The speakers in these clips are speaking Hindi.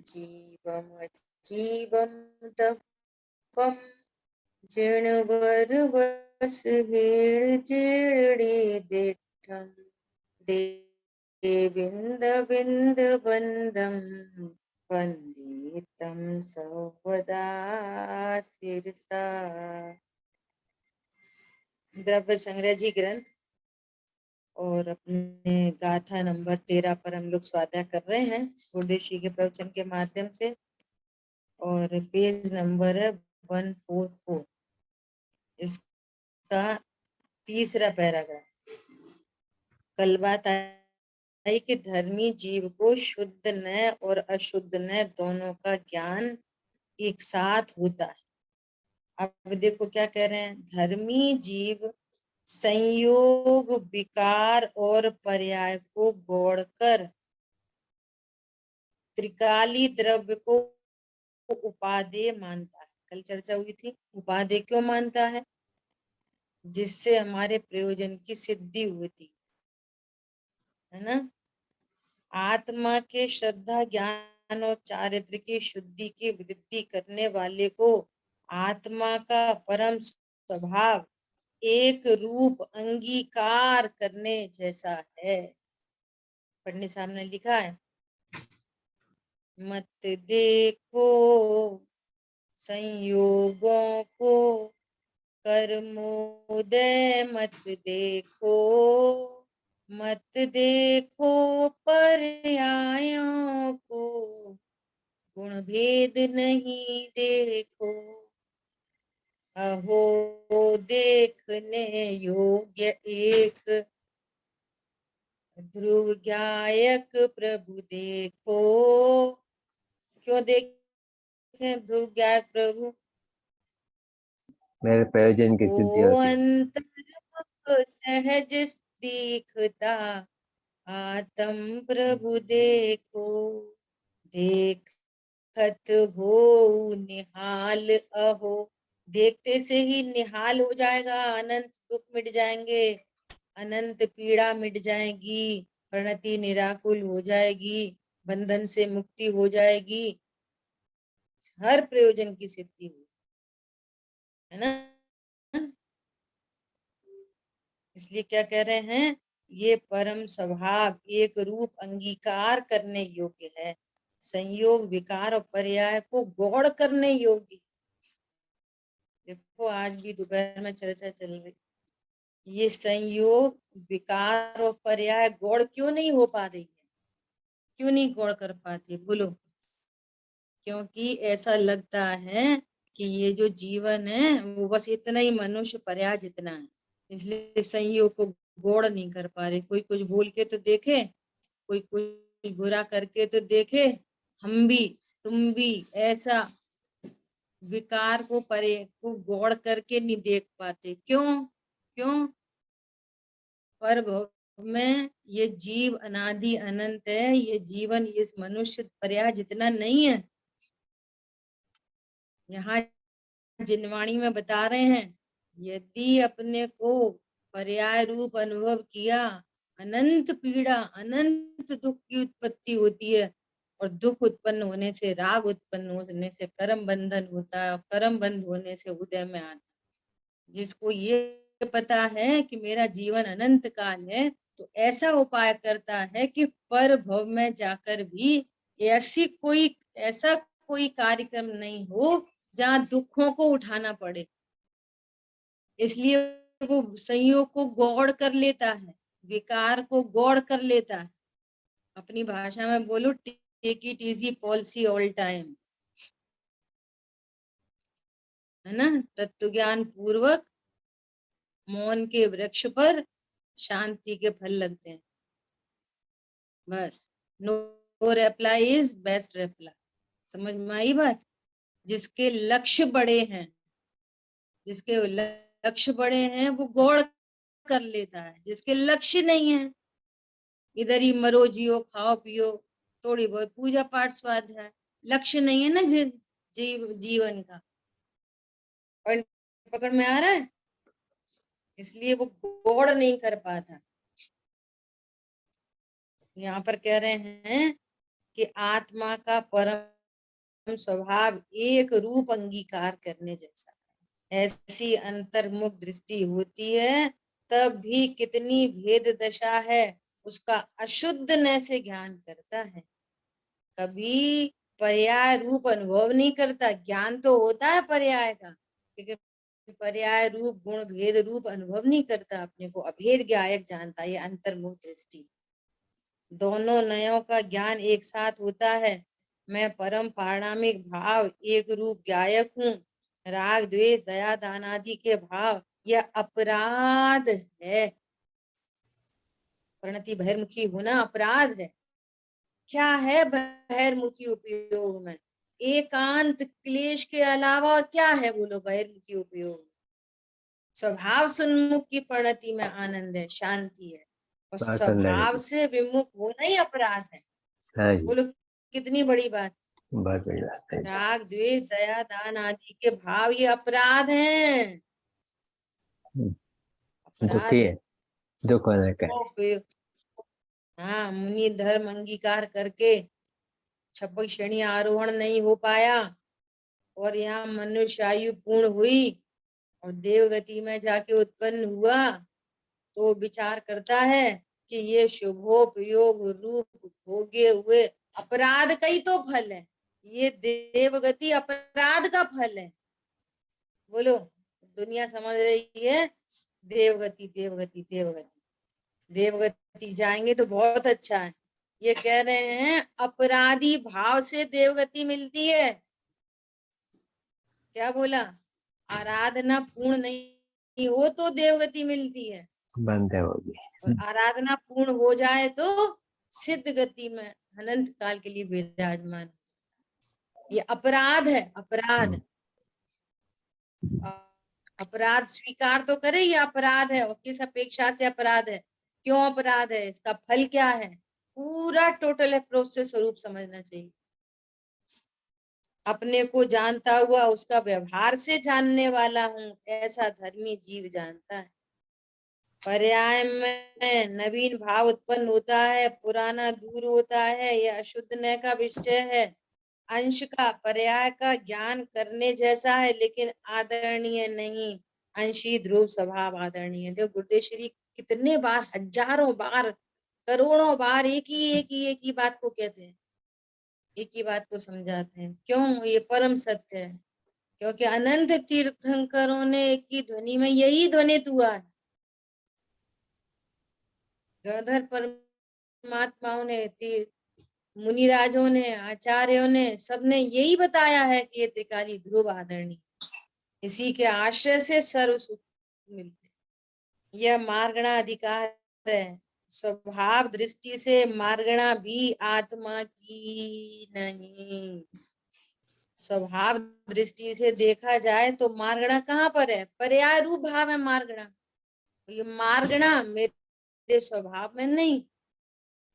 जीवम तपम जिणवर वस हेड़ जेड़े देठम दे बिंद बिंद बंदम वंदितम सर्वदा शिरसा। द्रव्य संग्रह जी ग्रंथ और अपने गाथा नंबर 13 पर हम लोग स्वाध्याय कर रहे हैं गुरुदेव के प्रवचन के माध्यम से, और पेज नंबर है 144। इसका तीसरा पैराग्राफ। कल बात आई कि धर्मी जीव को शुद्ध न और अशुद्ध न दोनों का ज्ञान एक साथ होता है। अब देखो क्या कह रहे हैं, धर्मी जीव संयोग विकार और पर्याय को गौड़कर त्रिकाली द्रव्य को उपादेय मानता है। कल चर्चा हुई थी, उपादेय क्यों मानता है? जिससे हमारे प्रयोजन की सिद्धि होती है ना। आत्मा के श्रद्धा ज्ञान और चारित्र की शुद्धि की वृद्धि करने वाले को आत्मा का परम स्वभाव एक रूप अंगीकार करने जैसा है। पढ़ने सामने लिखा है, मत देखो संयोगों को कर्मोदय, मत देखो मत देखो पर्यायों को, गुण भेद नहीं देखो। अहो देखने योग्य एक ध्रुव गायक प्रभु देखो। क्यों देखें ध्रुव गायक प्रभु? मेरे प्रयोजन की सिद्धि होती है। अंतर सहज दिखता आत्म प्रभु देखो, देखत हो निहाल। अहो, देखते से ही निहाल हो जाएगा, अनंत दुख मिट जाएंगे, अनंत पीड़ा मिट जाएगी, प्रणति निराकुल हो जाएगी, बंधन से मुक्ति हो जाएगी, हर प्रयोजन की सिद्धि हो, है ना। इसलिए क्या कह रहे हैं, ये परम स्वभाव एक रूप अंगीकार करने योग्य है, संयोग विकार और पर्याय को गौड़ करने योग्य। देखो आज भी दोपहर में चर्चा चल रही, ये संयोग विकार और पर्याय गौड़ क्यों नहीं हो पा रही है? क्यों नहीं गौड़ कर पाती, बोलो? क्योंकि ऐसा लगता है कि ये जो जीवन है वो बस इतना ही मनुष्य पर्याय जितना है, इसलिए संयोग को गौड़ नहीं कर पा रहे। कोई कुछ बोल के तो देखे, कोई कुछ बुरा करके तो देखे, हम भी तुम भी ऐसा विकार को परे को गौड़ करके नहीं देख पाते। क्यों? क्यों? पर में ये जीव अनादि अनंत है, ये जीवन इस मनुष्य पर्याय जितना नहीं है। यहाँ जिनवाणी में बता रहे हैं, यदि अपने को पर्याय रूप अनुभव किया, अनंत पीड़ा अनंत दुख की उत्पत्ति होती है, और दुख उत्पन्न होने से राग उत्पन्न होने से कर्म बंधन होता है, और कर्म बंध होने से उदय में आता। जिसको ये पता है कि मेरा जीवन अनंत काल है, तो ऐसा उपाय करता है कि पर भव में जाकर भी ऐसा कोई कार्यक्रम नहीं हो जहाँ दुखों को उठाना पड़े। इसलिए वो संयोग को गौड़ कर लेता है, विकार को गौड़ कर लेता है। अपनी भाषा में बोलो, take it easy policy all time, है ना। तत्व ज्ञान पूर्वक मौन के वृक्ष पर शांति के फल लगते हैं। बस, no reply is best reply. समझ में आई बात? जिसके लक्ष्य बड़े हैं, जिसके लक्ष्य बड़े हैं वो गौड़ कर लेता है। जिसके लक्ष्य नहीं है, इधर ही मरो जियो खाओ पियो, थोड़ी बहुत पूजा पाठ स्वाध्याय, लक्ष्य नहीं है ना जीवन का। और पकड़ में आ रहा है, इसलिए वो गौड़ नहीं कर पाता। यहाँ पर कह रहे हैं कि आत्मा का परम स्वभाव एक रूप अंगीकार करने जैसा है। ऐसी अंतर्मुख दृष्टि होती है तब भी कितनी भेद दशा है उसका अशुद्ध न से ज्ञान करता है। कभी पर्याय रूप अनुभव नहीं करता, ज्ञान तो होता है पर्याय का, लेकिन पर्याय रूप गुण भेद रूप अनुभव नहीं करता, अपने को अभेद ज्ञायक जानता। ये अंतर्मुख दृष्टि। दोनों नयों का ज्ञान एक साथ होता है। मैं परम पारणामिक भाव एक रूप ज्ञायक हूँ। राग द्वेष दया दान आदि के भाव यह अपराध है। प्रणति बहिर्मुखी होना अपराध है। क्या है बहिर्मुखी उपयोग में? एकांत क्लेश के अलावा और क्या है बोलो बहिर्मुखी उपयोग? स्वभाव सन्मुख की प्रणति में आनंद है, शांति है, और स्वभाव से विमुख होना ही अपराध है। बोलो कितनी बड़ी बात। बहुत बड़ी बात है। राग द्वेष दया दान आदि के भाव ये अपराध हैं। दुखी है, दुख होने का। हाँ, मुनि धर्म अंगीकार करके छप्पन श्रेणी आरोहण नहीं हो पाया और यहाँ मनुष्य आयु पूर्ण हुई और देवगति में जाके उत्पन्न हुआ, तो विचार करता है कि ये शुभोपयोग रूप भोगे हुए अपराध का ही तो फल है। ये देवगति अपराध का फल है। बोलो, दुनिया समझ रही है देवगति देवगति देवगति देवगति जाएंगे तो बहुत अच्छा है। ये कह रहे हैं अपराधी भाव से देवगति मिलती है। क्या बोला? आराधना पूर्ण नहीं हो तो देवगति मिलती है, बंद होगी। और आराधना पूर्ण हो जाए तो सिद्ध गति में अनंत काल के लिए विराजमान। ये अपराध है, अपराध। अपराध स्वीकार तो करे ये अपराध है, और किस अपेक्षा से अपराध है, क्यों अपराध है, इसका फल क्या है, पूरा टोटल अप्रोच से स्वरूप समझना चाहिए। अपने को जानता हुआ उसका व्यवहार से जानने वाला हूँ, ऐसा धर्मी जीव जानता है। पर्याय में नवीन भाव उत्पन्न होता है, पुराना दूर होता है, यह अशुद्ध न का विषय है। अंश का पर्याय का ज्ञान करने जैसा है, लेकिन आदरणीय नहीं। अंशी ध्रुव स्वभाव आदरणीय। देखो गुरुदेव श्री कितने बार, हजारों बार, करोड़ों बार एक ही बात को कहते हैं, एक ही बात को समझाते हैं। क्यों? ये परम सत्य है, क्योंकि अनंत तीर्थंकरों ने एक ही ध्वनि में यही ध्वनित हुआ है। गणधर परमात्माओं ने, मुनिराजों ने, आचार्यों ने, सबने यही बताया है कि ये त्रिकाली ध्रुव आदरणीय, इसी के आश्रय से सर्व सुख मिलते। यह मार्गणा अधिकार है। स्वभाव दृष्टि से मार्गणा भी आत्मा की नहीं। स्वभाव दृष्टि से देखा जाए तो मार्गणा कहाँ पर है? पर्याय रूप भाव है मार्गणा। ये मार्गणा मेरे स्वभाव में नहीं,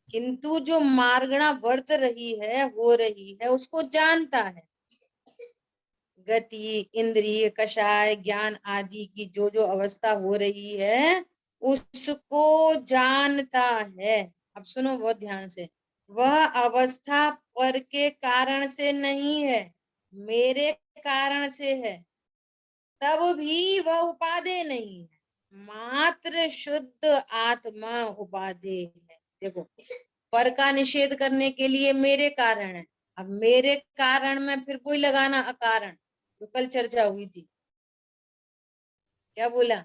किंतु जो मार्गणा वर्त रही है, हो रही है, उसको जानता है। गति, इंद्रिय, कषाय, ज्ञान आदि की जो जो अवस्था हो रही है उसको जानता है। अब सुनो बहुत ध्यान से, वह अवस्था पर के कारण से नहीं है, मेरे कारण से है, तब भी वह उपादेय नहीं है, मात्र शुद्ध आत्मा उपादेय है। देखो, पर का निषेध करने के लिए मेरे कारण है, अब मेरे कारण में फिर कोई लगाना अकारण, जो कल चर्चा हुई थी। क्या बोला?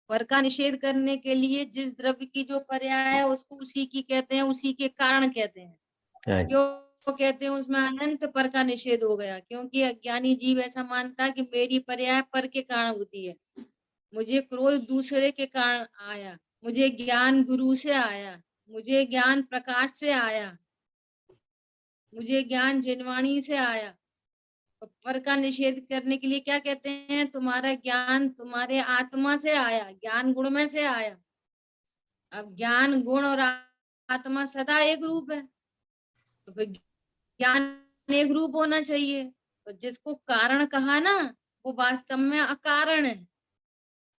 पर का निषेध करने के लिए जिस द्रव्य की जो पर्याय है उसको उसी की कहते हैं, उसी के कारण कहते हैं। क्यों कहते हैं? उसमें अनंत पर का निषेध हो गया, क्योंकि अज्ञानी जीव ऐसा मानता है कि मेरी पर्याय पर के कारण होती है। मुझे क्रोध दूसरे के कारण आया, मुझे ज्ञान गुरु से आया, मुझे ज्ञान प्रकाश से आया, मुझे ज्ञान जिनवाणी से आया। पर का निषेध करने के लिए क्या कहते हैं? तुम्हारा ज्ञान तुम्हारे आत्मा से आया, ज्ञान गुण में से आया। अब ज्ञान गुण और आत्मा सदा एक रूप है, तो फिर ज्ञान एक रूप होना चाहिए। तो जिसको कारण कहा ना, वो वास्तव में अकारण है,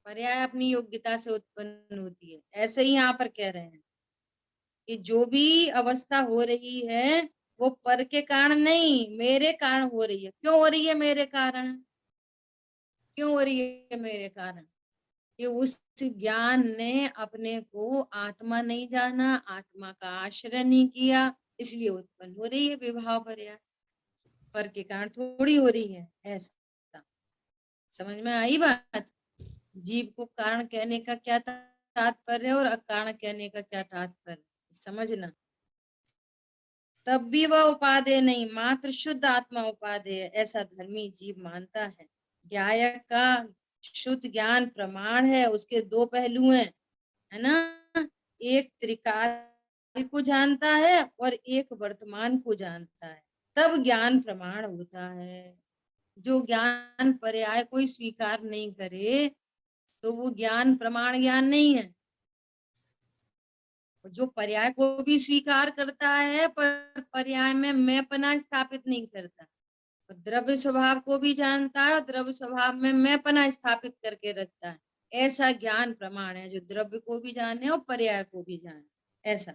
पर्याय अपनी योग्यता से उत्पन्न होती है। ऐसे ही यहाँ पर कह रहे हैं कि जो भी अवस्था हो रही है वो पर के कारण नहीं, मेरे कारण हो रही है। क्यों हो रही है मेरे कारण? क्यों हो रही है मेरे कारण? कि उस ज्ञान ने अपने को आत्मा नहीं जाना, आत्मा का आश्रय नहीं किया, इसलिए उत्पन्न हो रही है विभाव पर्याय। पर के कारण थोड़ी हो रही है ऐसा। समझ में आई बात? जीव को कारण कहने का क्या तात्पर्य है और अकारण कहने का क्या तात्पर्य, समझना। तब भी वह उपादेय नहीं, मात्र शुद्ध आत्मा उपादेय है, ऐसा धर्मी जीव मानता है। ज्ञाय का शुद्ध ज्ञान प्रमाण है, उसके दो पहलू हैं, है ना। एक त्रिकाल को जानता है और एक वर्तमान को जानता है, तब ज्ञान प्रमाण होता है। जो ज्ञान पर्याय कोई स्वीकार नहीं करे तो वो ज्ञान प्रमाण ज्ञान नहीं है। जो पर्याय को भी स्वीकार करता है पर पर्याय में मैंपना स्थापित नहीं करता, द्रव्य स्वभाव को भी जानता है, द्रव्य स्वभाव में मैंपना स्थापित करके रखता है, ऐसा ज्ञान प्रमाण है जो द्रव्य को भी जाने और पर्याय को भी जाने। ऐसा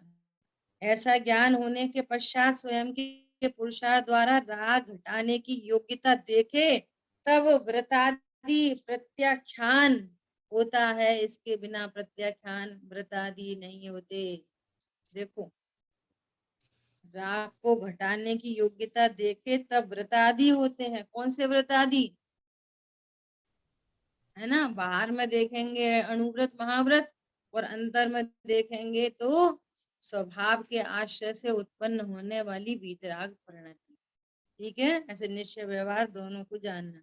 ऐसा ज्ञान होने के पश्चात स्वयं के पुरुषार्थ द्वारा राग घटाने की योग्यता देखे, तब व्रतादि प्रत्याख्यान होता है। इसके बिना प्रत्याख्यान व्रतादि नहीं होते। देखो, राग को घटाने की योग्यता देखे तब व्रतादि होते हैं। कौन से व्रतादि? है ना, बाहर में देखेंगे अणुव्रत महाव्रत और अंतर में देखेंगे तो स्वभाव के आश्रय से उत्पन्न होने वाली वीतराग परिणति। ठीक है, ऐसे निश्चय व्यवहार दोनों को जानना।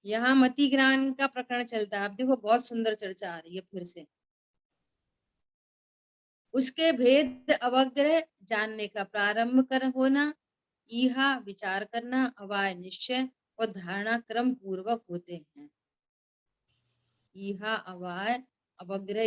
यहाँ मति ज्ञान का प्रकरण चलता है। आप देखो, बहुत सुंदर चर्चा आ रही है फिर से। उसके भेद अवग्रह जानने का प्रारंभ कर होना, ईहा विचार करना, अवाय निश्चय और धारणा क्रम पूर्वक होते हैं। ईहा अवाय अवग्रह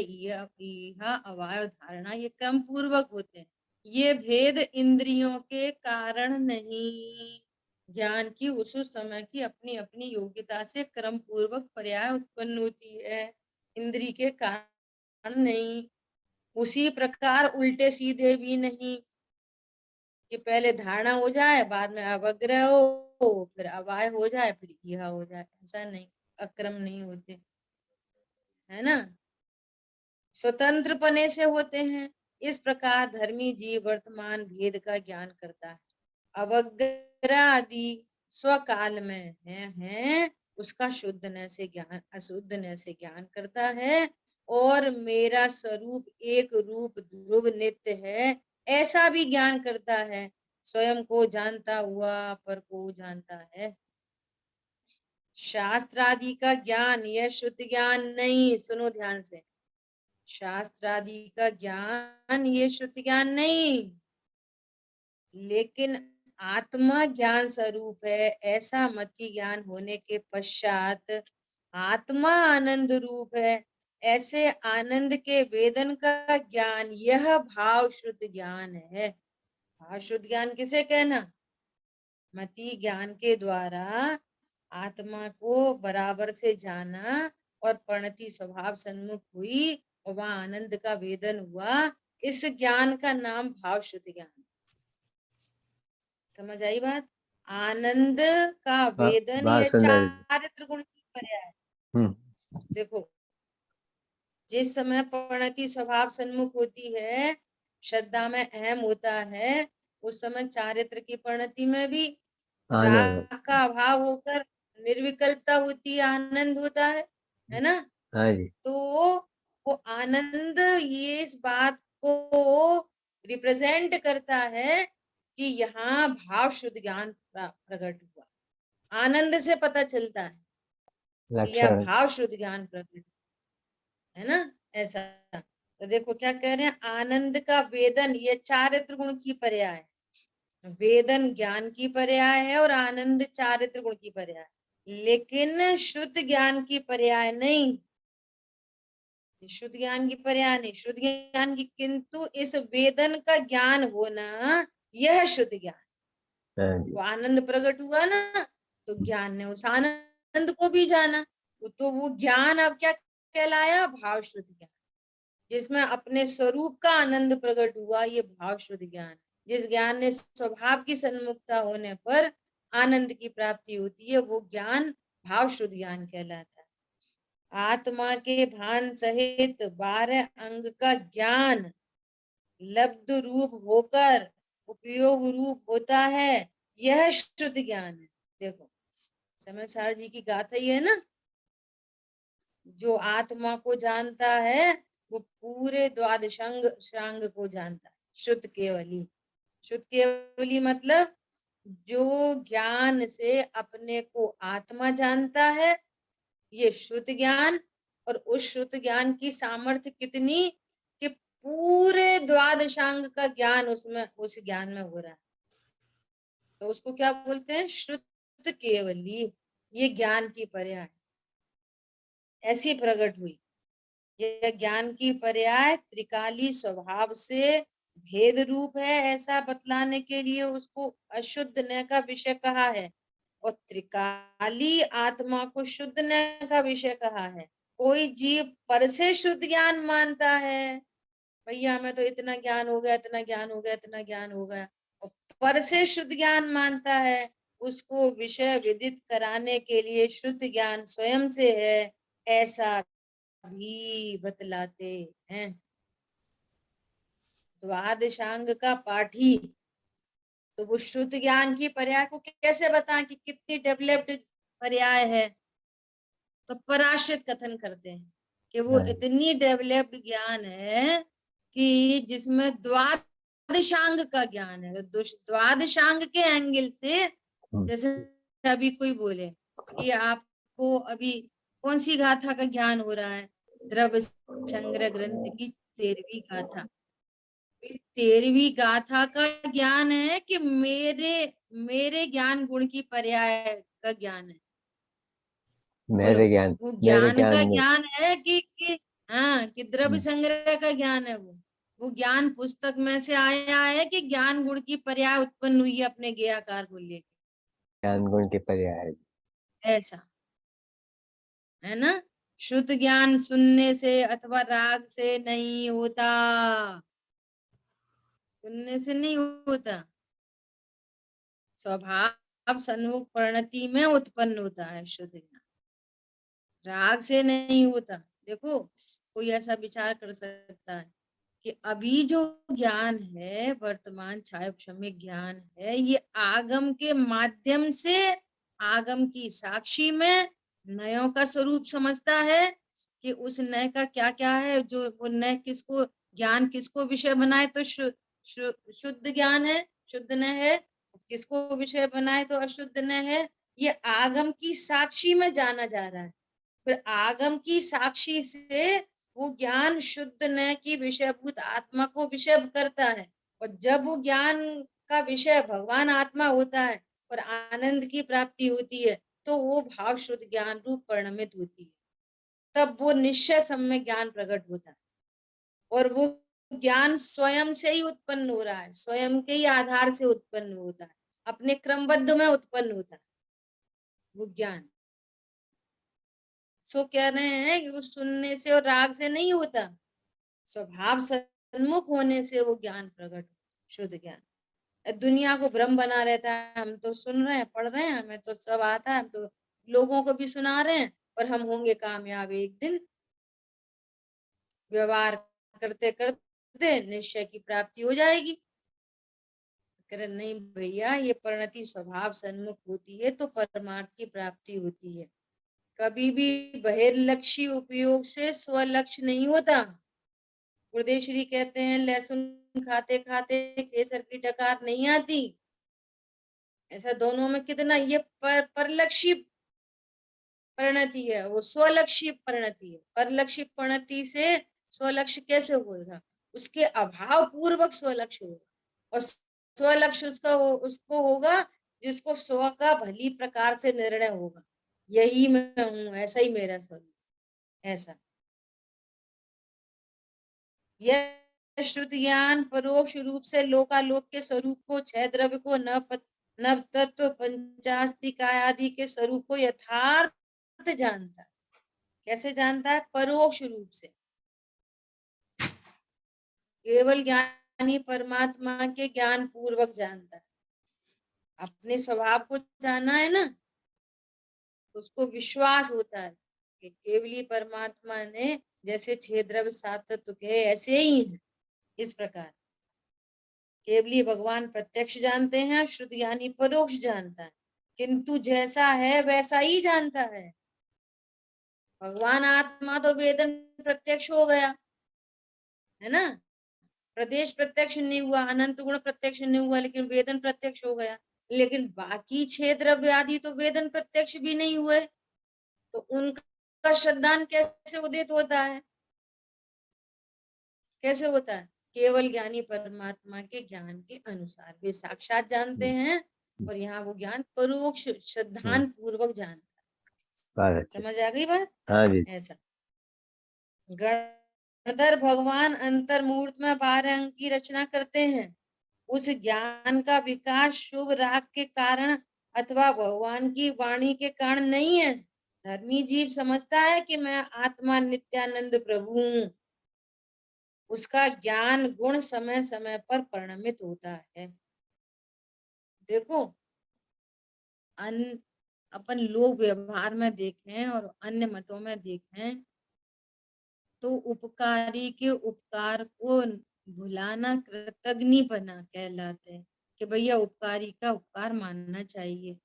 ईहा अवाय और धारणा ये क्रम पूर्वक होते हैं। ये भेद इंद्रियों के कारण नहीं, ज्ञान की उस समय की अपनी अपनी योग्यता से क्रम पूर्वक पर्याय उत्पन्न होती है, इंद्रिय के कारण नहीं। उसी प्रकार उल्टे सीधे भी नहीं कि पहले धारणा हो जाए बाद में अवग्रह हो, फिर अवाय हो जाए, फिर यह हो जाए, ऐसा नहीं, अक्रम नहीं होते, है ना, स्वतंत्र पने से होते हैं। इस प्रकार धर्मी जीव वर्तमान भेद का ज्ञान करता है। अवग्रह आदि स्वकाल में है उसका शुद्धने से ज्ञान अशुद्धने से ज्ञान करता है, और मेरा स्वरूप एक रूप ध्रुव नित्य है ऐसा भी ज्ञान करता है। स्वयं को जानता हुआ पर को जानता है। शास्त्र आदि का ज्ञान यह शुद्ध ज्ञान नहीं, सुनो ध्यान से, शास्त्र आदि का ज्ञान ये शुद्ध ज्ञान नहीं, लेकिन आत्मा ज्ञान स्वरूप है। ऐसा मति ज्ञान होने के पश्चात आत्मा आनंद रूप है, ऐसे आनंद के वेदन का ज्ञान यह भाव शुद्ध ज्ञान है। भाव शुद्ध ज्ञान किसे कहना? मति ज्ञान के द्वारा आत्मा को बराबर से जाना और परिणति स्वभाव सन्मुख हुई और वहां आनंद का वेदन हुआ, इस ज्ञान का नाम भाव शुद्ध ज्ञान। समझ आई बात? आनंद का वेदन बात ये सुंदर। चारित्र गुण की पर्याय। हम्म। देखो, जिस समय परिणति स्वभाव सन्मुख होती है, श्रद्धा में अहम होता है, उस समय चारित्र की परिणति में भी आनंद। राग का अभाव होकर निर्विकल्पता होती है, आनंद होता है ना। हाँ जी। तो वो आनंद ये इस बात को रिप्रेजेंट करता है कि यहाँ भाव शुद्ध ज्ञान प्रकट हुआ। आनंद से पता चलता है कि यह लक्षण। भाव शुद्ध ज्ञान प्रकट है ना, ऐसा। तो देखो क्या कह रहे हैं, आनंद का वेदन ये चारित्र गुण की पर्याय है। वेदन ज्ञान की पर्याय है और आनंद चारित्र गुण की पर्याय, लेकिन शुद्ध ज्ञान की पर्याय नहीं। शुद्ध ज्ञान की पर्याय नहीं, शुद्ध ज्ञान की, किंतु इस वेदन का ज्ञान होना यह शुद्ध ज्ञान। हाँ जी। वो आनंद प्रकट हुआ ना, तो ज्ञान ने उस आनंद को भी जाना, तो वो ज्ञान अब क्या कहलाया? भाव शुद्ध ज्ञान, जिसमें अपने स्वरूप का आनंद प्रकट हुआ, ये भाव शुद्ध ज्ञान। जिस ज्ञान ने स्वभाव की सन्मुखता होने पर आनंद की प्राप्ति होती है, वो ज्ञान भाव शुद्ध ज्ञान कहलाता है। आत्मा के भान सहित 12 अंग का ज्ञान लब्ध रूप होकर उपयोग रूप होता है, यह शुद्ध ज्ञान है। देखो, समय सार जी की गाथा ही है ना, जो आत्मा को जानता है वो पूरे द्वादशांग श्रांग को जानता है। शुद्ध केवली, शुद्ध केवली मतलब जो ज्ञान से अपने को आत्मा जानता है, ये शुद्ध ज्ञान। और उस शुद्ध ज्ञान की सामर्थ्य कितनी कि पूरे द्वादशांग का ज्ञान उसमें, उस ज्ञान में हो रहा है, तो उसको क्या बोलते हैं? शुद्ध केवली। ये ज्ञान की पर्याय ऐसी प्रकट हुई। यह ज्ञान की पर्याय त्रिकाली स्वभाव से भेद रूप है, ऐसा बतलाने के लिए उसको अशुद्ध न का विषय कहा है, और त्रिकाली आत्मा को शुद्ध न का विषय कहा है। कोई जीव पर से शुद्ध ज्ञान मानता है, भैया हमें तो इतना ज्ञान हो गया, इतना ज्ञान हो गया, इतना ज्ञान हो गया, और पर से शुद्ध ज्ञान मानता है, उसको विषय विदित कराने के लिए शुद्ध ज्ञान स्वयं से है, ऐसा भी बतलाते हैं। द्वादशांग का पाठी तो वो शुद्ध ज्ञान की पर्याय को कैसे बताएं कि कितनी डेवलप्ड पर्याय है? तो पराश्रित कथन करते हैं कि वो इतनी डेवलप्ड ज्ञान है कि जिसमें द्वादशांग का ज्ञान है। तो द्वादशांग के एंगल से, जैसे अभी कोई बोले कि आपको अभी कौन सी गाथा का ज्ञान हो रहा है? द्रव्य संग्रह ग्रंथ की 13वीं गाथा। 13वीं गाथा का ज्ञान है कि मेरे मेरे ज्ञान गुण की पर्याय का ज्ञान है? बोलो, मेरे ज्ञान, वो मेरे ज्ञान का ज्ञान में ज्ञान है कि हाँ, कि द्रव्य संग्रह का ज्ञान है? वो ज्ञान पुस्तक में से आया है कि ज्ञान गुण की पर्याय उत्पन्न हुई है अपने ज्ञाकार को लेकर? ज्ञान गुण के पर्याय है। ऐसा है ना। शुद्ध ज्ञान सुनने से अथवा राग से नहीं होता, सुनने से नहीं होता, स्वभाव सन्मुख परिणति में उत्पन्न होता है शुद्ध ज्ञान, राग से नहीं होता। देखो, कोई ऐसा विचार कर सकता है कि अभी जो ज्ञान है, वर्तमान छाया ज्ञान है, ये आगम के माध्यम से आगम की साक्षी में नयों का स्वरूप समझता है कि उस नय का क्या क्या है, जो वो नय किसको, ज्ञान किसको विषय बनाए तो शुद्ध ज्ञान है, शुद्ध न है, किसको विषय बनाए तो अशुद्ध न है। ये आगम की साक्षी में जाना जा रहा है। फिर आगम की साक्षी से वो ज्ञान शुद्ध न की विषयभूत आत्मा को विषय करता है, और जब वो ज्ञान का विषय भगवान आत्मा होता है और आनंद की प्राप्ति होती है, तो वो भाव शुद्ध ज्ञान रूप परिणमित होती है। तब वो निश्चय सम्यक ज्ञान प्रकट होता है, और वो ज्ञान स्वयं से ही उत्पन्न हो रहा है, स्वयं के ही आधार से उत्पन्न होता है, अपने क्रमबद्ध में उत्पन्न होता है वो ज्ञान। सो कह रहे हैं कि वो सुनने से और राग से नहीं होता, स्वभाव सन्मुख होने से वो ज्ञान प्रकट, शुद्ध ज्ञान। दुनिया को भ्रम बना रहता है, हम तो सुन रहे हैं, पढ़ रहे हैं, हमें तो सब आता है, हम तो लोगों को भी सुना रहे हैं, और हम होंगे कामयाब एक दिन, व्यवहार करते करते निश्चय की प्राप्ति हो जाएगी। करे नहीं भैया, ये परिणति स्वभाव सन्मुख होती है तो परमार्थ की प्राप्ति होती है। कभी भी बहिर्लक्षी उपयोग से स्वलक्ष्य नहीं होता। गुरुदेव श्री कहते हैं लहसुन खाते खाते केसर की डकार नहीं आती। ऐसा दोनों में कितना ये परलक्षी परिणति है, वो स्वलक्षी परिणति है। परलक्षी परिणति से स्वलक्ष्य कैसे होगा? उसके अभाव पूर्वक स्वलक्ष्य होगा, और स्वलक्ष्य उसको होगा जिसको स्व का भली प्रकार से निर्णय होगा, यही मैं हूं, ऐसा ही मेरा स्वरूप, ऐसा। यह शुद्ध ज्ञान परोक्ष रूप से लोकालोक के स्वरूप को, छह द्रव्य को, नव तत्व, पंचास्तिक आदि के स्वरूप को यथार्थ जानता है। कैसे जानता है? परोक्ष रूप से। केवल ज्ञान ज्ञानी परमात्मा के ज्ञान पूर्वक जानता है। अपने स्वभाव को जाना है ना, तो उसको विश्वास होता है कि केवली परमात्मा ने जैसे 6 द्रव्य 7 तत्व कहे ऐसे ही है। इस प्रकार केवली भगवान प्रत्यक्ष जानते हैं, श्रुत ज्ञानी परोक्ष जानता है, किंतु जैसा है वैसा ही जानता है। भगवान आत्मा तो वेदन प्रत्यक्ष हो गया है ना, प्रदेश प्रत्यक्ष नहीं हुआ, अनंत गुण प्रत्यक्ष नहीं हुआ, लेकिन वेदन प्रत्यक्ष हो गया। लेकिन बाकी 6 द्रव्य आदि तो वेदन प्रत्यक्ष भी नहीं हुए, तो उनका श्रद्धान कैसे उदित होता है? कैसे होता है? केवल ज्ञानी परमात्मा के ज्ञान के अनुसार वे साक्षात जानते हैं, और यहाँ वो ज्ञान परोक्ष श्रद्धान पूर्वक जानता बहुत है। अच्छे। समझ आ गई बात? हाँ जी। ऐसा गणधर भगवान अंतर मुहूर्त में 12 अंक की रचना करते हैं। उस ज्ञान का विकास शुभ राग के कारण अथवा भगवान की वाणी के कारण नहीं है। धर्मी जीव समझता है कि मैं आत्मा नित्यानंद प्रभु हूँ। उसका ज्ञान गुण समय समय पर परिणमित होता है। देखो, अपन लोग व्यवहार में देखें और अन्य मतों में देखें, तो उपकारी के उपकार को भुलाना कृतज्ञपना कहलाते हैं, कि भैया उपकारी का उपकार मानना चाहिए।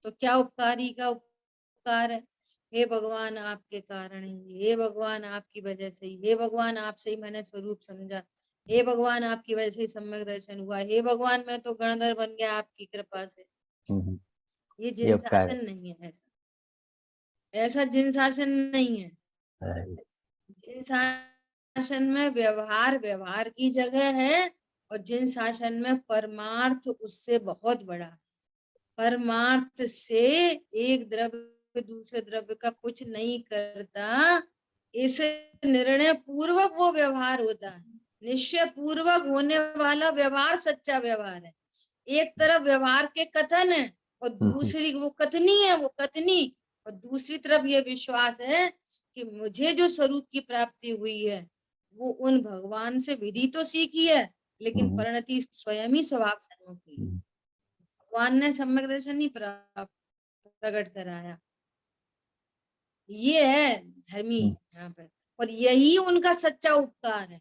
तो क्या उपकारी का उपकार है? हे भगवान आपके कारण ही, हे भगवान आपकी वजह से ही, हे भगवान आपसे ही मैंने स्वरूप समझा, हे भगवान आपकी वजह से ही सम्यक दर्शन हुआ, हे भगवान मैं तो गणधर बन गया आपकी कृपा से। हम्म, ये ये जिन उपकार है। शासन नहीं है। ऐसा ऐसा जिन शासन नहीं है। हाँ जी। जिन शासन में व्यवहार व्यवहार की जगह है, और जिन शासन में परमार्थ उससे बहुत बड़ा है। परमार्थ से एक द्रव्य दूसरे द्रव्य का कुछ नहीं करता, इस निर्णय पूर्वक वो व्यवहार होता है। निश्चय पूर्वक होने वाला व्यवहार सच्चा व्यवहार है। एक तरफ व्यवहार के कथन है, और दूसरी वो कथनी है, वो कथनी, और दूसरी तरफ ये विश्वास है कि मुझे जो स्वरूप की प्राप्ति हुई है वो उन भगवान से विधि तो सीखी है, लेकिन परिणति स्वयं ही स्वभाव सम्मुख हुई। भगवान ने सम्यक दर्शन नहीं प्रकट कराया। ये है धर्मी यहाँ पर, और यही उनका सच्चा उपकार है।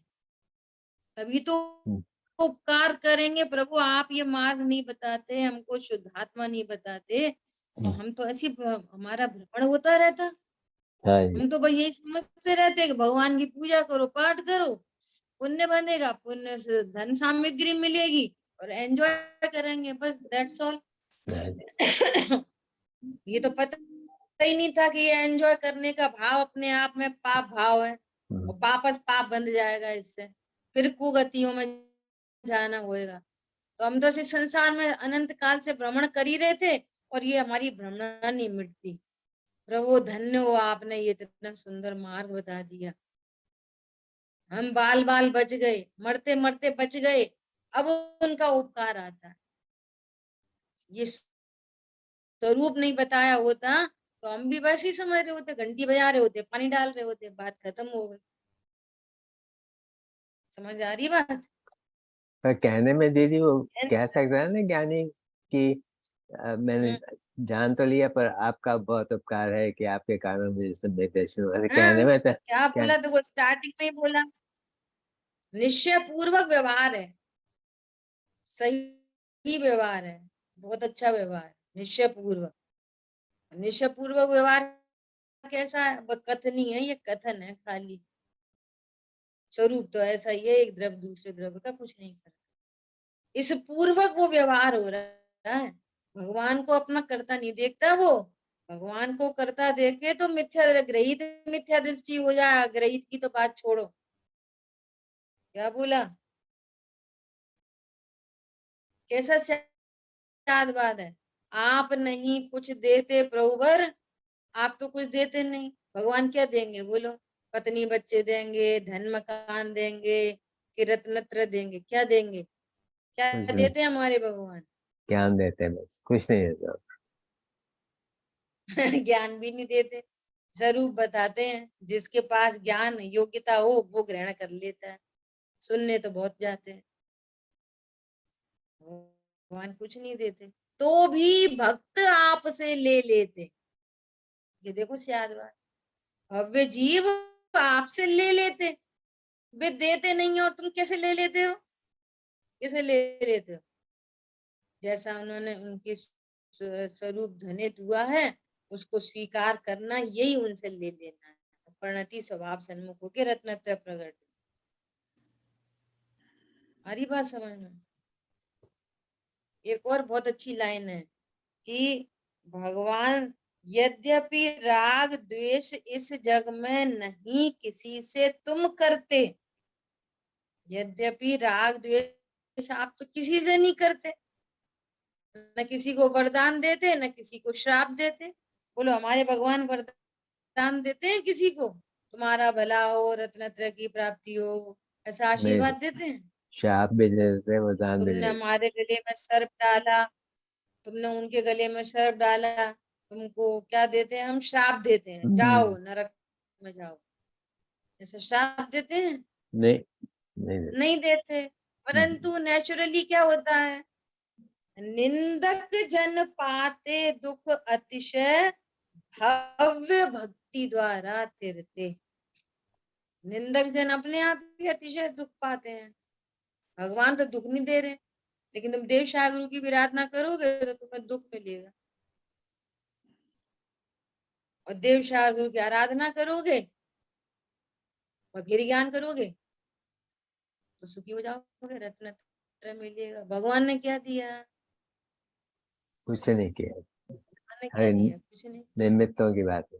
तभी तो उपकार करेंगे, प्रभु आप ये मार्ग नहीं बताते, हमको शुद्धात्मा नहीं बताते, तो हम तो ऐसी हमारा भ्रमण होता रहता। हाँ जी। हम तो भाई यही समझते रहते कि भगवान की पूजा करो, पाठ करो, पुण्य बनेगा, पुण्य से धन सामग्री मिलेगी, और एंजॉय करेंगे, बस दैट्स ऑल। हाँ जी। ये तो पता ही नहीं था कि ये एंजॉय करने का भाव अपने आप में पाप भाव है, और वापस पाप बंध जाएगा इससे, फिर कुगतियों में जाना होएगा। तो हम तो इस संसार में अनंत काल से भ्रमण कर ही रहे थे, और ये हमारी भ्रमणा नहीं मिटती। प्रभु धन्य हो, आपने ये इतना सुंदर मार्ग बता दिया। हम बाल बाल बच गए, मरते मरते बच गए, अब उनका उपकार आता है। ये स्वरूप नहीं बताया होता तो हम भी वैसे ही समझ रहे होते, घंटी बजा रहे होते, पानी डाल रहे होते, बात खत्म हो गई। समझ आ रही बात? पर कहने में दीदी वो कह सकता है ना ज्ञानी कि मैंने हम्म, जान तो लिया पर आपका बहुत उपकार है कि आपके कारण मुझे सब निर्देशन हुआ। ऐसे कहने हाँ, में तो क्या क्या। बोला? देखो स्टार्टिंग में ही बोला, निश्चय पूर्वक व्यवहार है, सही व्यवहार है, बहुत अच्छा व्यवहार है। निश्चय पूर्वक, निश्चय पूर्वक व्यवहार कैसा है? कथनी है, ये कथन है खाली। स्वरूप तो ऐसा ही है, एक द्रव्य दूसरे द्रव्य का कुछ नहीं करता। इस पूर्वक वो व्यवहार हो रहा है। भगवान को अपना कर्ता नहीं देखता वो। भगवान को कर्ता देखे तो मिथ्या ग्रहित मिथ्या दृष्टि हो जाए, ग्रहित की तो बात छोड़ो। क्या बोला? कैसा बात है? आप नहीं कुछ देते प्रभुवर, आप तो कुछ देते नहीं, भगवान क्या देंगे बोलो? पत्नी बच्चे देंगे, धन मकान देंगे, कि रत्नत्र देंगे? क्या देंगे? क्या कुछ नहीं, देते हैं हमारे भगवान? ज्ञान देते हैं बस, कुछ नहीं देता। ज्ञान भी नहीं देते, स्वरूप बताते हैं। जिसके पास ज्ञान योग्यता हो वो ग्रहण कर लेता है, सुनने तो बहुत जाते हैं। भगवान कुछ नहीं देते, तो भी भक्त आपसे ले लेते। ये देखो सियाद बात, भव्य जीव आपसे ले लेते, वे देते नहीं है और तुम कैसे ले लेते हो, कैसे ले लेते हो? जैसा उन्होंने उनके स्वरूप धनित हुआ है, उसको स्वीकार करना, यही उनसे ले लेना है। प्रणति स्वभाव सन्मुख होके रत्नत्रय प्रकट। हमारी बात समझ में? एक और बहुत अच्छी लाइन है कि भगवान, यद्यपि राग द्वेष इस जग में नहीं किसी से तुम करते, यद्यपि राग द्वेष आप तो किसी से नहीं करते, न किसी को वरदान देते न किसी को श्राप देते। बोलो हमारे भगवान वरदान देते हैं किसी को, तुम्हारा भला हो, रत्नत्रय की प्राप्ति हो, ऐसा नहीं, आशीर्वाद देते हैं? शाप भी दे देते, वरदान भी दे तुमने देते। हमारे गले में सर्प डाला, तुमने उनके गले में सर्प डाला, तुमको क्या देते हैं हम? श्राप देते हैं, जाओ नरक में जाओ, ऐसा श्राप देते हैं? नहीं, नहीं देते। नहीं देते। परंतु नेचुरली क्या होता है, निंदक जन पाते दुख अतिशय, भव्य भक्ति द्वारा तिरते। निंदक जन अपने आप ही अतिशय दुख पाते हैं, भगवान तो दुख नहीं दे रहे, लेकिन तुम देव सागुरु की विराधना करोगे तो तुम्हें दुख मिलेगा, और देव सागुरु की आराधना करोगे और फिर ज्ञान करोगे तो सुखी हो जाओगे, रत्न मिलेगा। भगवान ने क्या दिया? कुछ नहीं किया। भगवान ने क्या अरे, दिया? कुछ नहीं। निमित्तों की बात है।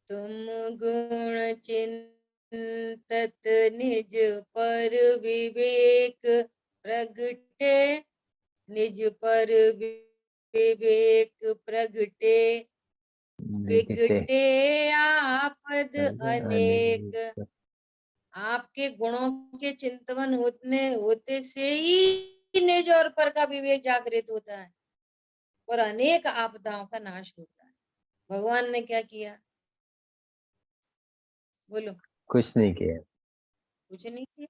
तुम गुण चिंतत निज पर विवेक प्रगटे, निज पर विवेक प्रगटे, निकटे विकटे आपद पद अनेक। अनेक। आपके गुणों के चिंतन होते होते से ही निज और पर का विवेक जागृत होता है और अनेक आपदाओं का नाश होता है। भगवान ने क्या किया? बोलो। कुछ नहीं किया। कुछ नहीं किया,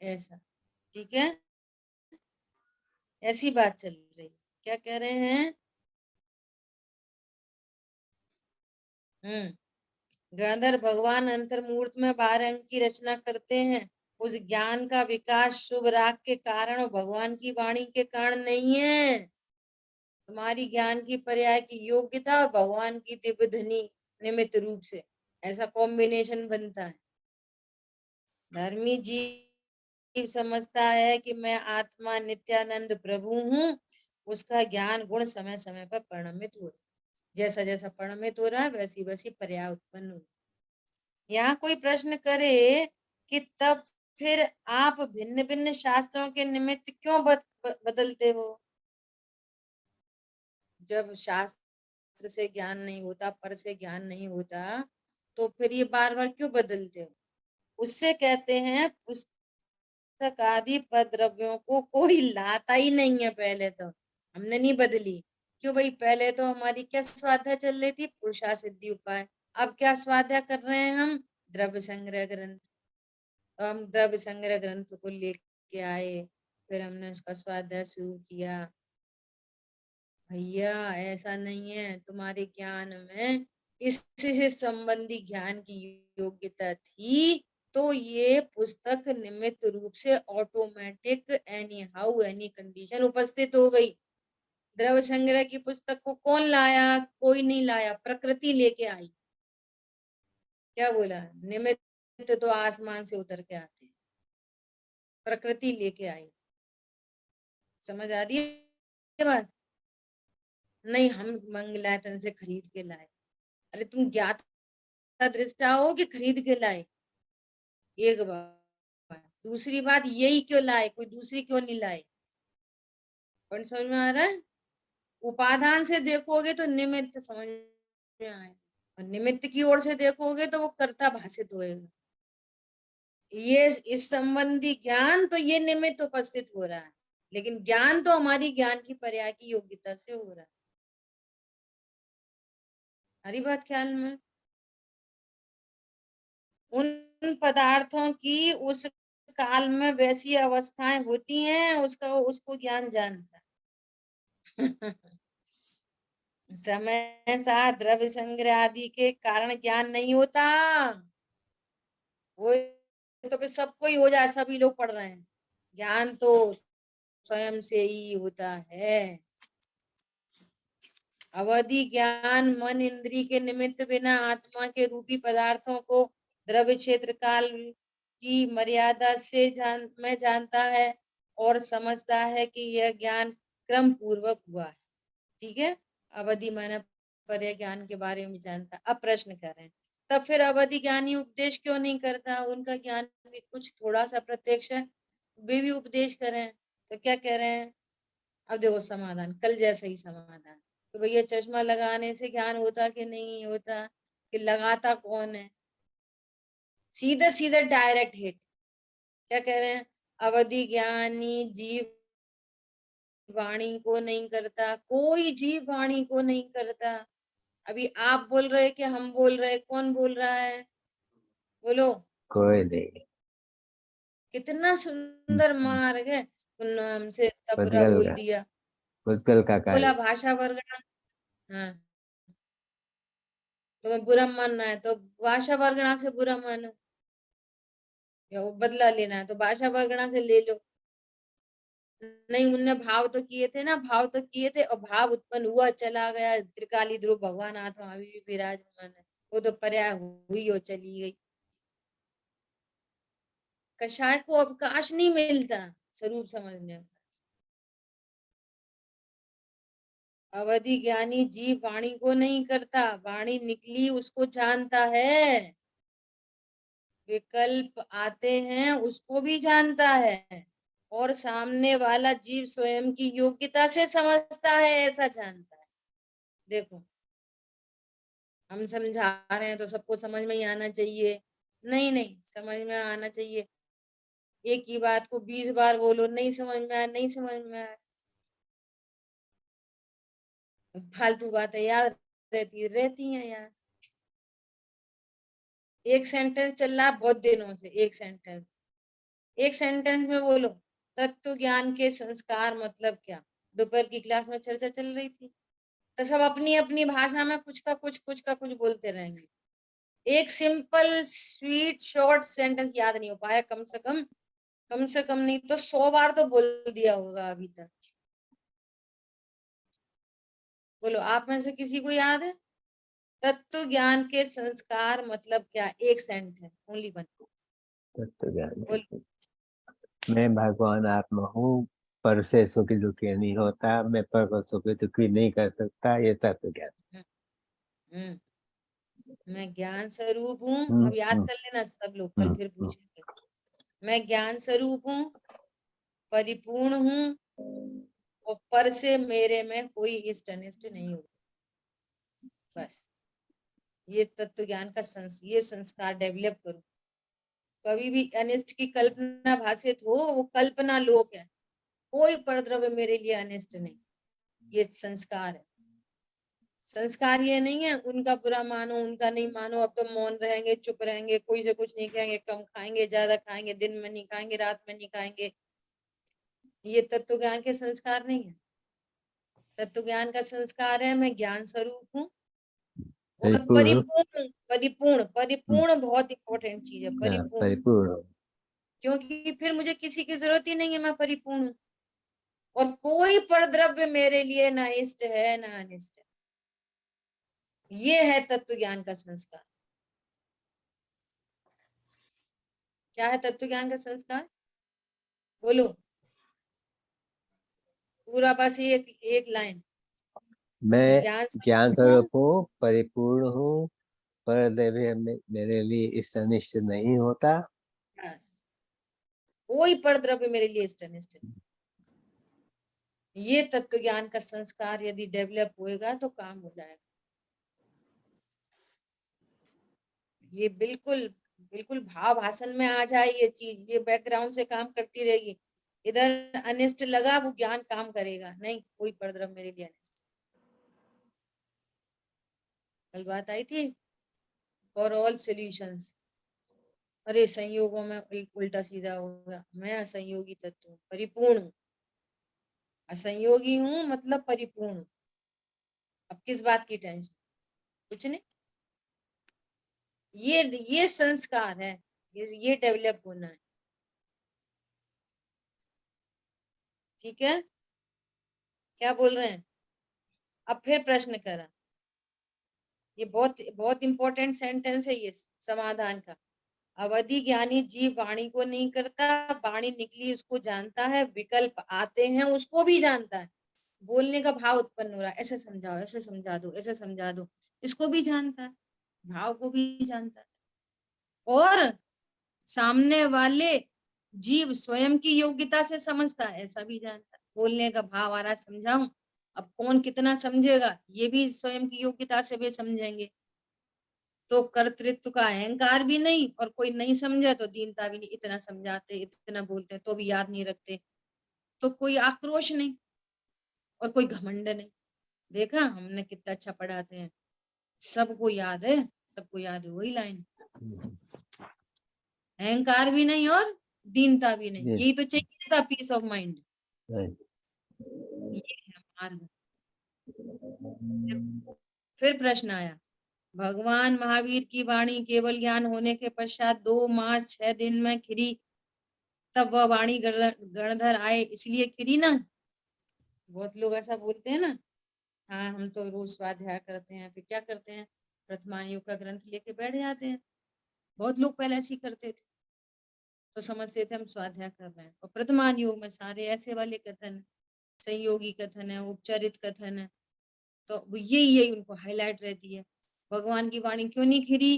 ऐसा। ठीक है, ऐसी बात चल रही। क्या कह रहे हैं? गणधर भगवान अंतर्मूर्त में 12 अंक की रचना करते हैं। उस ज्ञान का विकास शुभ राग के कारण और भगवान की वाणी के कारण नहीं है। तुम्हारी ज्ञान की पर्याय की योग्यता और भगवान की दिव्य ध्वनि निमित्त रूप से ऐसा कॉम्बिनेशन बनता है। धर्मी जीव समझता है कि मैं आत्मा नित्यानंद प्रभु हूँ, उसका ज्ञान गुण समय समय पर परिणमित हो रहा है। जैसा जैसा परिणमित हो रहा है वैसी वैसी पर्याय उत्पन्न हो रही है। यहाँ कोई प्रश्न करे कि तब फिर आप भिन्न भिन्न शास्त्रों के निमित्त क्यों बदलते हो? जब शास्त्र से ज्ञान नहीं होता, पर से ज्ञान नहीं होता, तो फिर ये बार बार क्यों बदलते हो? उससे कहते हैं पुस्तक आदि द्रव्यों को कोई लाता ही नहीं है। पहले तो हमने नहीं बदली, क्यों भाई? पहले तो हमारी क्या स्वाध्याय चल रही थी? पुरुषा सिद्धि उपाय। अब क्या स्वाध्याय कर रहे हैं हम? द्रव्य संग्रह ग्रंथ। तो हम द्रव्य संग्रह ग्रंथ को लेके आए, फिर हमने उसका स्वाध्याय शुरू किया। भैया ऐसा नहीं है, तुम्हारे ज्ञान में इससे संबंधी ज्ञान की योग्यता थी तो ये पुस्तक निमित्त रूप से automatic any how any condition उपस्थित हो गई। द्रव्य संग्रह की पुस्तक को कौन लाया? कोई नहीं लाया, प्रकृति लेके आई। क्या बोला? निमित्त तो आसमान से उतर के आते हैं, प्रकृति लेके आई। समझ आ रही है बात? नहीं हम मंगलायतन से खरीद के लाए। अरे तुम ज्ञात दृष्टा हो कि खरीद के लाए? एक बात। दूसरी बात, यही क्यों लाए, कोई दूसरी क्यों नहीं लाए? कौन समझ में आ रहा है? उपादान से देखोगे तो निमित्त समझ में आए, और निमित्त की ओर से देखोगे तो वो कर्ता भाषित होएगा। ये इस संबंधी ज्ञान तो ये निमित्त उपस्थित हो रहा है, लेकिन ज्ञान तो हमारी ज्ञान की पर्याय की योग्यता से हो रहा है। हरी बात ख्याल में? उन पदार्थों की उस काल में वैसी अवस्थाएं होती हैं, उसको ज्ञान जानता है। समय साथ द्रव्य संग्रह आदि के कारण ज्ञान नहीं होता। वो तो फिर सबको ही हो जाए, सभी लोग पढ़ रहे हैं। ज्ञान तो स्वयं से ही होता है। अवधि ज्ञान मन इंद्री के निमित्त बिना आत्मा के रूपी पदार्थों को द्रव्य क्षेत्र काल की मर्यादा से मैं जानता है और समझता है कि यह ज्ञान क्रम पूर्वक हुआ है। ठीक है, अवधि माना पर्य ज्ञान के बारे में जानता। अब प्रश्न करें, तब फिर अवधि ज्ञानी उपदेश क्यों नहीं करता? उनका ज्ञान भी कुछ थोड़ा सा प्रत्यक्ष है, वे भी उपदेश करें तो क्या कह रहे हैं? अब देखो समाधान कल जैसा ही समाधान। तो भैया चश्मा लगाने से ज्ञान होता कि नहीं होता, कि लगाता कौन है? सीधे सीधे डायरेक्ट हिट। क्या कह रहे हैं? अवधि ज्ञानी जीव वाणी को नहीं करता, कोई जीव वाणी को नहीं करता। अभी आप बोल रहे कि हम बोल रहे, कौन बोल रहा है? बोलो। कोई नहीं। कितना सुंदर मार्ग है। तुमने हमसे इतना बुरा पुद्गल बोल का, दिया, पुद्गल का बोला कार्य। भाषा वर्गना। हाँ, तुम्हें बुरा मानना है तो भाषा वर्गना से बुरा मानो, या वो बदला लेना है तो भाषा वर्गना से ले लो। नहीं, उनने भाव तो किए थे ना, भाव तो किए थे और भाव उत्पन्न हुआ चला गया। त्रिकाली ध्रुव भगवान आत्मा अभी भी विराजमान है, वो तो पर्याय हुई और चली गई। कषाय को अवकाश नहीं मिलता स्वरूप समझने में। अवधि ज्ञानी जीव वाणी को नहीं करता, वाणी निकली उसको जानता है। विकल्प आते हैं उसको भी जानता है, और सामने वाला जीव स्वयं की योग्यता से समझता है, ऐसा जानता है। देखो, हम समझा रहे हैं तो सबको समझ में ही आना चाहिए? नहीं नहीं, समझ में आना चाहिए। एक ही बात को 20 बार बोलो, नहीं समझ में आया, नहीं समझ में आया, फालतू बातें याद रहती हैं यार। एक सेंटेंस चल रहा है बहुत दिनों से, एक सेंटेंस में बोलो, तत्व ज्ञान के संस्कार मतलब क्या? दोपहर की क्लास में चर्चा चल रही थी, तो सब अपनी अपनी भाषा में कुछ का कुछ बोलते रहेंगे। एक सिंपल स्वीट शॉर्ट सेंटेंस याद नहीं हो पाया, कम से कम नहीं तो 100 बार तो बोल दिया होगा अभी तक। बोलो, आप में से किसी को याद है? तत्व ज्ञान के संस्कार मतलब क्या? एक सेंटेंस, ओनली वन। तत्व ज्ञान बोलो। के, मैं भगवान आत्मा हूँ, पर से सुखी दुखी नहीं होता, मैं पर को सुखी दुखी नहीं कर सकता, ये तत्व ज्ञान। हम्म, हम्म, मैं ज्ञान स्वरूप हूँ। हम्म अब याद हम्म कर लेना सब लोग, कल हम्म फिर हम्म। पूछेंगे। मैं ज्ञान स्वरूप हूँ, परिपूर्ण हूँ, और पर से मेरे में कोई इष्ट अनिष्ट नहीं होता। बस, ये तत्व ज्ञान का ये संस्कार डेवलप करो। कभी भी अनिष्ट की कल्पना भाषित हो, वो कल्पना लोक है। कोई परद्रव्य मेरे लिए अनिष्ट नहीं, ये संस्कार है। संस्कार ये नहीं है उनका बुरा मानो, उनका नहीं मानो, अब तो मौन रहेंगे, चुप रहेंगे, कोई से कुछ नहीं कहेंगे, कम खाएंगे, ज्यादा खाएंगे, दिन में नहीं खाएंगे, रात में नहीं खाएंगे। ये तत्व ज्ञान के संस्कार नहीं है। तत्व ज्ञान का संस्कार है, मैं ज्ञान स्वरूप हूँ और परिपूर्ण। परिपूर्ण। परिपूर्ण, हम्म, परिपूर्ण बहुत इंपॉर्टेंट चीज है, हाँ, परिपूर्ण। परिपूर्ण हो। क्योंकि फिर मुझे किसी की जरूरत ही नहीं है, मैं परिपूर्ण हूँ। और कोई परद्रव्य मेरे लिए ना इष्ट है ना अनिष्ट है। ये है तत्व ज्ञान का संस्कार। क्या है तत्व ज्ञान का संस्कार? बोलो पूरा, बस एक एक लाइन। मैं मैं ज्ञान ज्ञान स्वरूप हूँ। स्वरूप हूँ, परिपूर्ण हूँ, पर देवी मेरे लिए इस अनिष्ट नहीं होता। बस, कोई परद्रव्य मेरे लिए इष्ट अनिष्ट नहीं। ये तत्व ज्ञान का संस्कार यदि डेवलप होएगा तो काम हो जाएगा। ये बिल्कुल बिल्कुल भाव भाषण में आ जाए ये चीज, ये बैकग्राउंड से काम करती रहेगी। इधर अनिष्ट लगा, वो ज्ञान काम करेगा नहीं, कोई परद्रव्य मेरे लिए अनिष्ट। कल बात आई थी फॉर ऑल सॉल्यूशंस, अरे संयोगों में उल्टा सीधा होगा, मैं असंयोगी तत्व हूँ, परिपूर्ण हूँ। असंयोगी हूँ मतलब परिपूर्ण हूँ। अब किस बात की टेंशन? कुछ नहीं। ये संस्कार है, ये डेवलप होना है। ठीक है, क्या बोल रहे हैं? अब फिर प्रश्न करा, ये बहुत बहुत इंपॉर्टेंट सेंटेंस है ये समाधान का। अवधि ज्ञानी जीव वाणी को नहीं करता, वाणी निकली उसको जानता है, विकल्प आते हैं उसको भी जानता है, बोलने का भाव उत्पन्न हो रहा है, ऐसे समझाओ, ऐसे समझा दो, ऐसे समझा दो, इसको भी जानता है, भाव को भी जानता है। और सामने वाले जीव स्वयं की योग्यता से समझता है, ऐसा भी जानता है। बोलने का भाव आ रहा है, समझाऊं, अब कौन कितना समझेगा ये भी स्वयं की योग्यता से भी समझेंगे। तो कर्तृत्व का अहंकार भी नहीं, और कोई नहीं समझे तो दीनता भी नहीं, इतना समझाते इतना बोलते तो भी याद नहीं रखते, तो कोई आक्रोश नहीं और कोई घमंड नहीं। देखा हमने कितना अच्छा पढ़ाते हैं, सबको याद है, सबको याद है वही लाइन। अहंकार भी नहीं और दीनता भी नहीं, ये यही तो चाहिए था, पीस ऑफ माइंड। नहीं। ये है मार्ग। फिर प्रश्न आया, भगवान महावीर की वाणी केवल ज्ञान होने के पश्चात 2 मास 6 दिन में खिरी, तब वह वाणी गणधर आए इसलिए खिरी ना। बहुत लोग ऐसा बोलते हैं ना, हाँ हम तो रोज स्वाध्याय करते हैं, फिर क्या करते हैं, वर्तमान युग का ग्रंथ लेके बैठ जाते हैं। बहुत लोग पहले ऐसे ही करते थे, तो समझते थे हम स्वाध्याय कर रहे हैं। और वर्तमान युग में सारे ऐसे वाले कथन है, संयोगी कथन है, उपचारित कथन है, तो यही यही उनको हाईलाइट रहती है। भगवान की वाणी क्यों नहीं खिरी?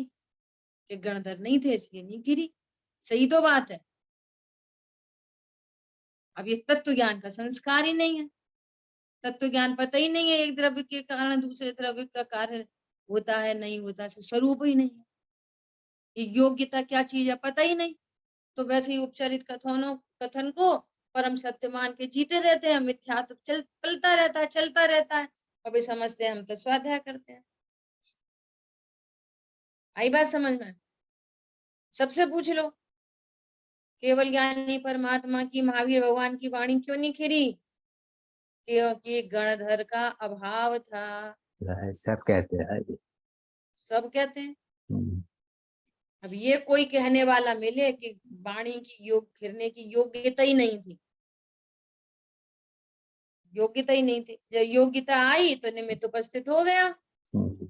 कि गणधर नहीं थे इसलिए नहीं खिरी। सही तो बात है। अब ये तत्व ज्ञान का संस्कार ही नहीं है, तत्व ज्ञान पता ही नहीं है, एक द्रव्य के कारण दूसरे द्रव्य का कार्य होता है नहीं होता, स्वरूप ही नहीं है। ये योग्यता क्या चीज है पता ही नहीं, तो वैसे ही उपचारित कथनों कथन को परम सत्य मान के जीते रहते हैं, मिथ्या तो चलता रहता है, चलता रहता है। अभी समझते हैं हम तो स्वाध्याय करते हैं। आई बात समझ में? सबसे पूछ लो, केवल ज्ञानी परमात्मा की महावीर भगवान की वाणी क्यों नहीं खिरी? क्योंकि गणधर का अभाव था। सब कहते हैं जी। सब कहते हैं। हम्म, अब ये कोई कहने वाला मिले कि वाणी की योग खिरने की योग्यता ही नहीं थी, योग्यता ही नहीं थी, जब योग्यता आई तो निमित्त उपस्थित हो गया, हम्म,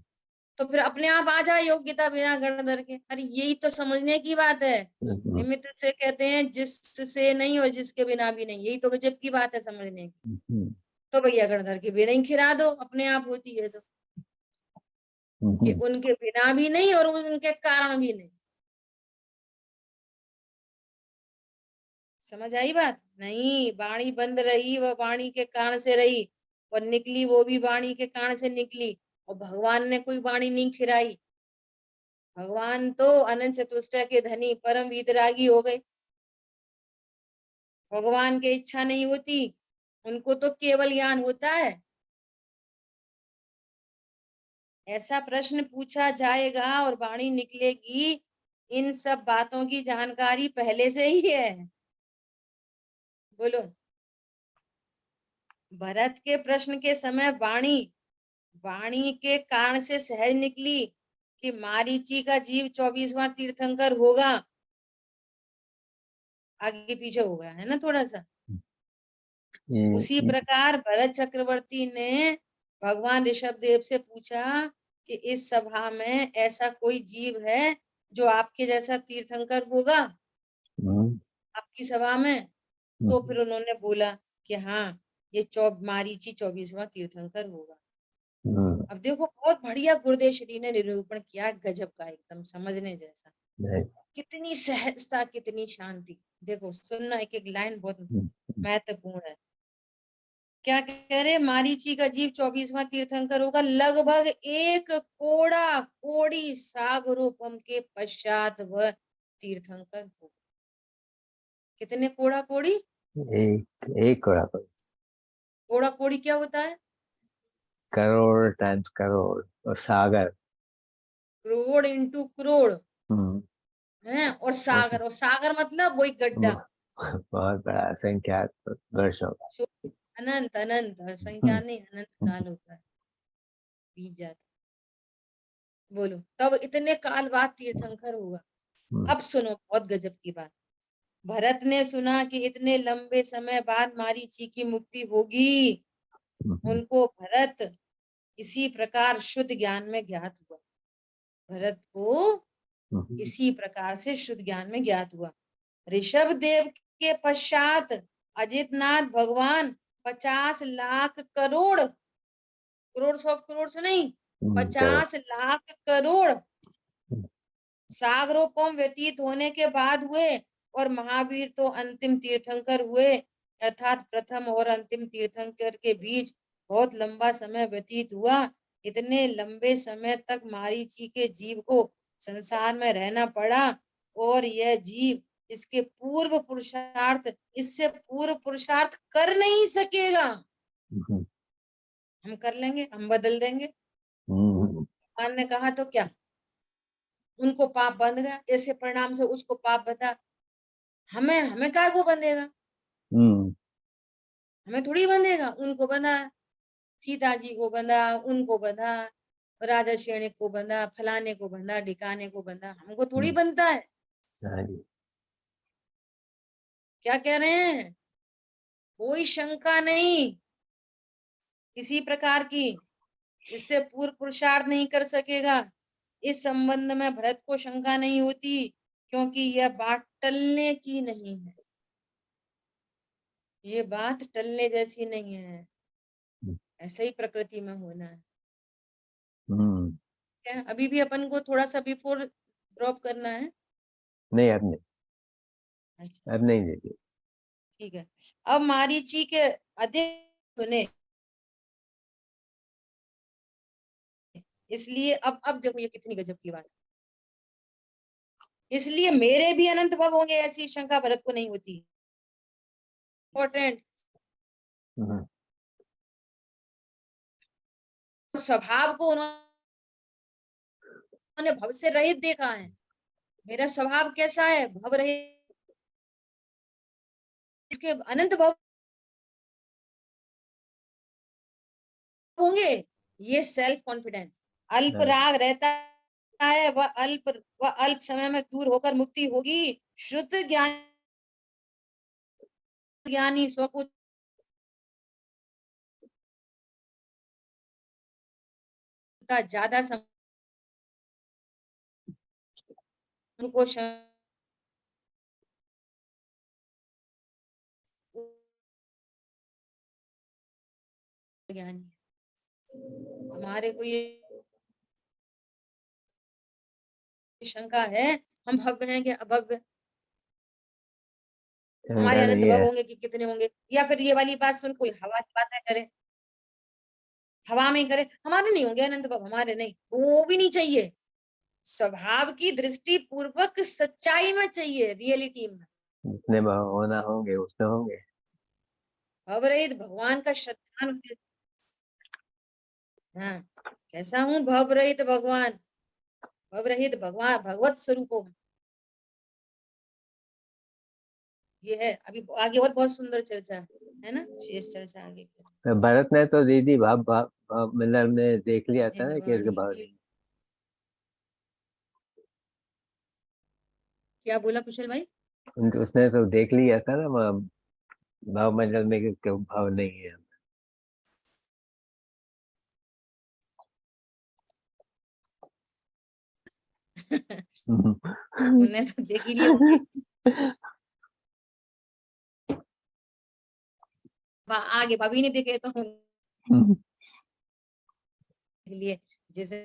तो फिर अपने आप आ जाए योग्यता बिना गणधर के। अरे यही तो समझने की बात है। हम्म, निमित्त से कहते हैं जिससे नहीं और जिसके बिना भी नहीं, यही तो गजब की बात है समझने की। हम्म, तो भैया गणधर के बिना ही खिरा दो, अपने आप होती है तो, कि हम्म, उनके बिना भी नहीं और उनके कारण भी नहीं। समझ आई बात? नहीं, वाणी बंद रही वह वाणी के कारण से रही, और निकली वो भी वाणी के कारण से निकली। और भगवान ने कोई वाणी नहीं खिराई, भगवान तो अनंत चतुष्टय के धनी परम वीतरागी हो गए। भगवान की इच्छा नहीं होती, उनको तो केवल ज्ञान होता है। ऐसा प्रश्न पूछा जाएगा और वाणी निकलेगी, इन सब बातों की जानकारी पहले से ही है। बोलो, भरत के प्रश्न के समय वाणी वाणी के कारण से सहज निकली कि मारीची का जीव 24वां तीर्थंकर होगा। आगे पीछे हो गया है ना थोड़ा सा। उसी ये प्रकार भरत चक्रवर्ती ने भगवान ऋषभ देव से पूछा कि इस सभा में ऐसा कोई जीव है जो आपके जैसा तीर्थंकर होगा हम्म, आपकी सभा में? तो हम्म, फिर उन्होंने बोला कि हाँ, ये मारीची 24वां तीर्थंकर होगा। हम्म, अब देखो बहुत बढ़िया गुरुदेव श्री ने निरूपण किया, गजब का, एकदम समझने जैसा। नहीं, कितनी सहजता, कितनी शांति। देखो सुनना, एक एक लाइन बहुत हम्म, महत्वपूर्ण है। क्या कह रहे, मारीची का जीव 24वां तीर्थंकर होगा, लगभग 1 कोड़ा कोड़ी सागरोपम के पश्चात वह तीर्थंकर होगा। कितने कोड़ा कोड़ी? एक कोड़ा कोड़ी क्या होता है? करोड़ टाइम्स करोड़ और सागर। करोड़ इंटू करोड़। हम्म, है, और सागर मतलब वही गड्ढा। बहुत बड़ा असंख्यात वर्षों का। अनंत अनंत संख्या नहीं, अनंत काल होता है, बीत जाता। बोलो, तब इतने काल बाद तीर्थंकर हुआ। अब सुनो बहुत गजब की बात। भरत ने सुना कि इतने लंबे समय बाद मारीची की मुक्ति होगी। उनको भरत इसी प्रकार शुद्ध ज्ञान में ज्ञात हुआ। भरत को इसी प्रकार से शुद्ध ज्ञान में ज्ञात हुआ। ऋषभ देव के पश्चात अजितनाथ भगवान 50 लाख करोड़, करोड़ 100 करोड़ से नहीं, 50 लाख करोड़ सागरों व्यतीत होने के बाद हुए। और महावीर तो अंतिम तीर्थंकर हुए, अर्थात प्रथम और अंतिम तीर्थंकर के बीच बहुत लंबा समय व्यतीत हुआ। इतने लंबे समय तक मारीची के जीव को संसार में रहना पड़ा, और यह जीव इसके पूर्व पुरुषार्थ इससे पूर्व पुरुषार्थ कर नहीं सकेगा। हम कर लेंगे, हम बदल देंगे। भगवान ने कहा तो क्या, उनको पाप बंध गया, ऐसे परिणाम से उसको पाप बंधा। हमें हमें काय को बंधेगा, हमें थोड़ी बंधेगा। उनको बंधा, सीता जी को बंधा, उनको बंधा, राजा श्रेणिक को बंधा, फलाने को बंधा, ढिकाने को बंधा, हमको थोड़ी बंधता है। क्या कह रहे हैं, कोई शंका नहीं किसी प्रकार की, इससे पूर्व पुरुषार्थ नहीं कर सकेगा। इस संबंध में भरत को शंका नहीं होती, क्योंकि यह बात टलने की नहीं है। ये बात टलने जैसी नहीं है, ऐसे ही प्रकृति में होना है। क्या अभी भी अपन को थोड़ा सा बिफोर ड्रॉप करना है? नहीं, अब नहीं, अच्छा अब नहीं दीजिए। ठीक है। अब मारीची के अधिक सुने, इसलिए अब देखो ये कितनी गजब की बात है। इसलिए मेरे भी अनंत भव होंगे, ऐसी शंका भरत को नहीं होती। इम्पोर्टेंट, स्वभाव को उन्होंने भव से रहित देखा है। मेरा स्वभाव कैसा है, भव रहित, इसके अनंत भव होंगे। ये सेल्फ कॉन्फिडेंस, अल्प राग रहता है, वह अल्प समय में दूर होकर मुक्ति होगी। शुद्ध ज्ञानी स्वकुच ज्यादा समय को ज्ञानी, तुम्हारे को ये शंका है हम भव्य हैं कि अभव्य, हमारे अनंत भव होंगे कि कितने होंगे, या फिर ये वाली बात सुन कोई हवा की बातें करे, हवा में करे, हमारे नहीं होंगे अनंत भव, हमारे नहीं, वो भी नहीं चाहिए। स्वभाव की दृष्टि पूर्वक सच्चाई में चाहिए, रियलिटी में। जितने भाव होना होंगे उतने होंगे। भवरहित भगवान का श्रद्धान, हाँ कैसा हूँ भवरहित भगवान, भवरहित भगवान भगवत स्वरूप हूँ। ये है, अभी आगे और बहुत सुंदर चर्चा है ना, शेष चर्चा आगे। तो भरत ने तो दीदी भाव मतलब ने देख लिया था ना कि इसके भाव नहीं। क्या बोला कुशल भाई? उसने तो देख लिया था ना भाव मंडल में कि भाव नहीं है। उन्हें तो देख ही लिए होंगे, आगे भाभी ने देखे तो लिए जैसे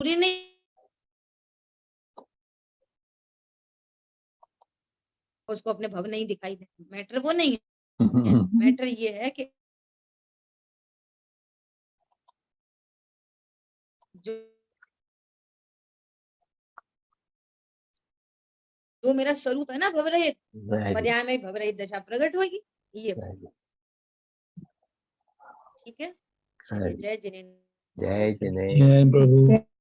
पूरी नहीं, उसको अपने भव नहीं दिखाई दे, मैटर वो नहीं है। मैटर ये है कि जो जो मेरा स्वरूप है ना भवरहित, पर्याय में भवरहित दशा प्रकट होगी। ये ठीक है, चलिए जय जिनेन्द्र। जय जिनेन्द्र। जय प्रभु।